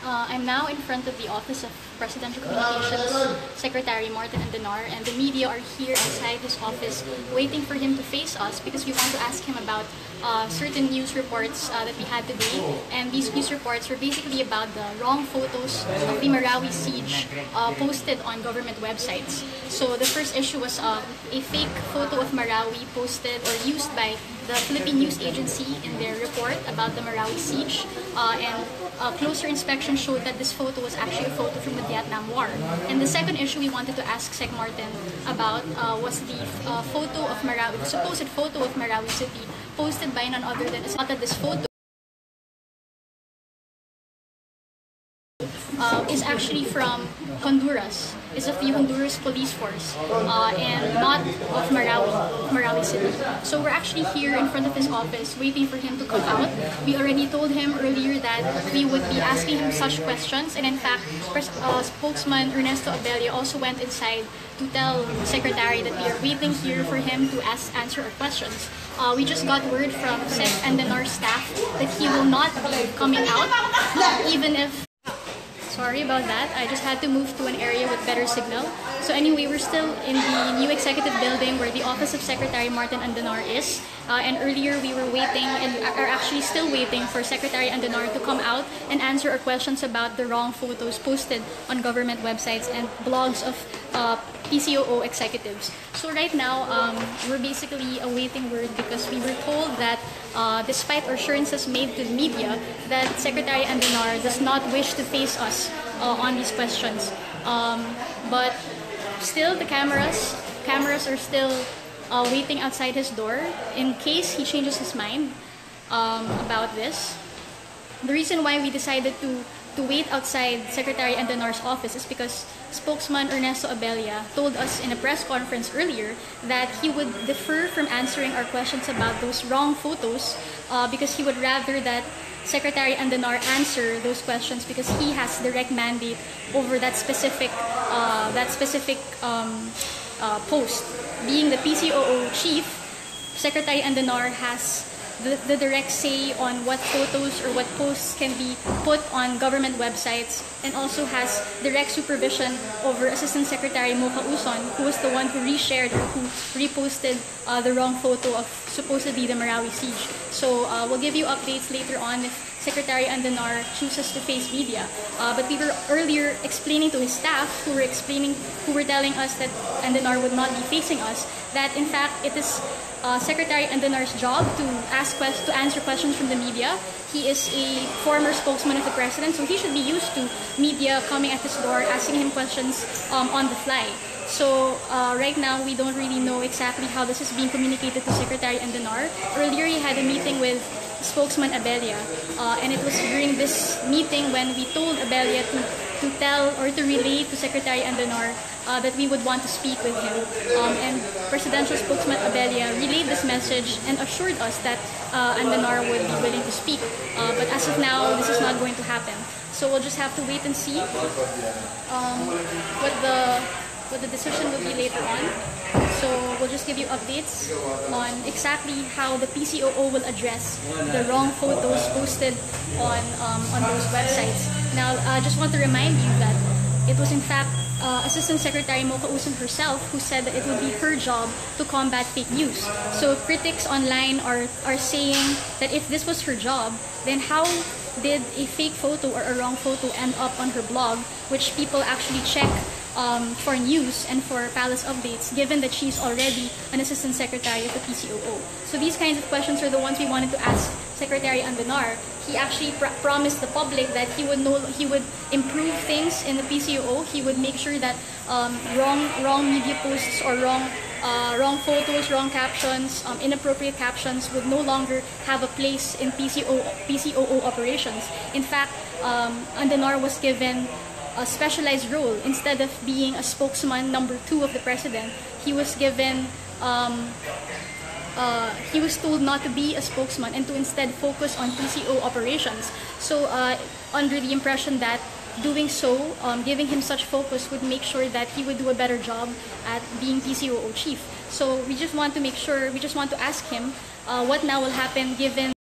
I'm now in front of the Office of Presidential Communications Secretary Martin Andanar, and the media are here outside his office waiting for him to face us because we want to ask him about certain news reports that we had today. And these news reports were basically about the wrong photos of the Marawi siege posted on government websites. So the first issue was a fake photo of Marawi posted or used by the Philippine News Agency in their report about the Marawi siege, and closer inspection showed that this photo was actually a photo from the Vietnam War. And the second issue we wanted to ask Sec Martin about was the photo of Marawi, the supposed photo of Marawi City, posted by none other than this photo is actually from Honduras, is of the Honduras police force, and not of Marawi City. So we're actually here in front of his office waiting for him to come out. We already told him earlier that we would be asking him such questions, and in fact, spokesman Ernesto Abella also went inside to tell the secretary that we are waiting here for him to answer our questions. We just got word from Sec Andanar staff that he will not be coming out, even if... Sorry about that. I just had to move to an area with better signal. So anyway, we're still in the new executive building where the Office of Secretary Martin Andanar is. And earlier we were waiting and are actually still waiting for Secretary Andanar to come out and answer our questions about the wrong photos posted on government websites and blogs of PCOO executives. So right now, we're basically awaiting word because we were told that despite assurances made to the media that Secretary Andanar does not wish to face us on these questions. But still, the cameras are still waiting outside his door in case he changes his mind about this. The reason why we decided to wait outside Secretary Andanar's office is because spokesman Ernesto Abella told us in a press conference earlier that he would defer from answering our questions about those wrong photos because he would rather that Secretary Andanar answer those questions because he has direct mandate over that specific post. Being the PCOO chief, Secretary Andanar has the direct say on what photos or what posts can be put on government websites, and also has direct supervision over Assistant Secretary Mo Kauson, who was the one who reshared or who reposted the wrong photo of supposedly the Marawi siege. So we'll give you updates later on if Secretary Andanar chooses to face media. But we were earlier explaining to his staff who were telling us that Andanar would not be facing us, that in fact it is Secretary Andanar's job to answer questions from the media. He is a former spokesman of the president, so he should be used to media coming at his door, asking him questions on the fly. So right now, we don't really know exactly how this is being communicated to Secretary Andanar. Earlier, he had a meeting with spokesman Abella, and it was during this meeting when we told Abella to tell or to relay to Secretary Andanar that we would want to speak with him. And presidential spokesman Abella relayed this message and assured us that Andanar would be willing to speak. But as of now, this is not going to happen. So we'll just have to wait and see what the decision will be later on. So we'll just give you updates on exactly how the PCOO will address the wrong photos posted on those websites. Now, I just want to remind you that it was in fact Assistant Secretary Mo Kauson herself who said that it would be her job to combat fake news. So critics online are saying that if this was her job, then how did a fake photo or a wrong photo end up on her blog, which people actually check for news and for palace updates, given that she's already an assistant secretary of the PCOO. So these kinds of questions are the ones we wanted to ask Secretary Andanar. He actually promised the public that he would improve things in the PCOO. He would make sure that wrong media posts or wrong photos, wrong captions, inappropriate captions would no longer have a place in PCOO operations. In fact, Andanar was given a specialized role. Instead of being a spokesman number 2 of the president, he was given he was told not to be a spokesman and to instead focus on PCO operations. So under the impression that doing so, giving him such focus would make sure that he would do a better job at being PCOO chief. So we just want to make sure, we just want to ask him what now will happen given